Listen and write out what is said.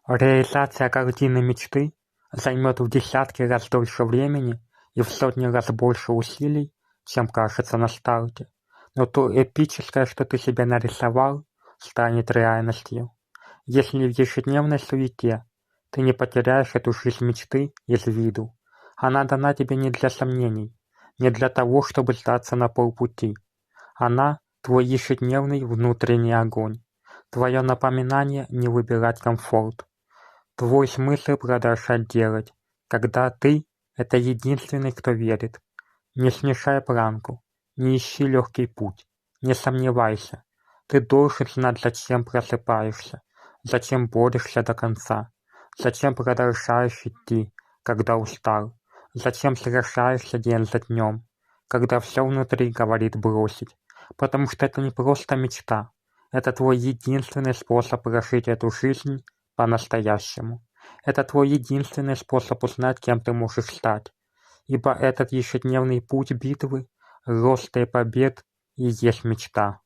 Реализация картины мечты займет в десятки раз дольше времени и в сотни раз больше усилий, чем кажется на старте. Но то эпическое, что ты себе нарисовал, станет реальностью. Если в ежедневной суете ты не потеряешь эту жизнь мечты из виду, она дана тебе не для сомнений, не для того, чтобы сдаться на полпути. Она – твой ежедневный внутренний огонь, твое напоминание не выбирать комфорт, твой смысл продолжать делать, когда ты – это единственный, кто верит. Не снижай планку, не ищи легкий путь, не сомневайся. Ты должен знать, зачем просыпаешься, зачем борешься до конца, зачем продолжаешь идти, когда устал, зачем сражаешься день за днем, когда все внутри говорит бросить. Потому что это не просто мечта, это твой единственный способ прожить эту жизнь по-настоящему. Это твой единственный способ узнать, кем ты можешь стать. Ибо этот ежедневный путь битвы, роста и побед и есть мечта.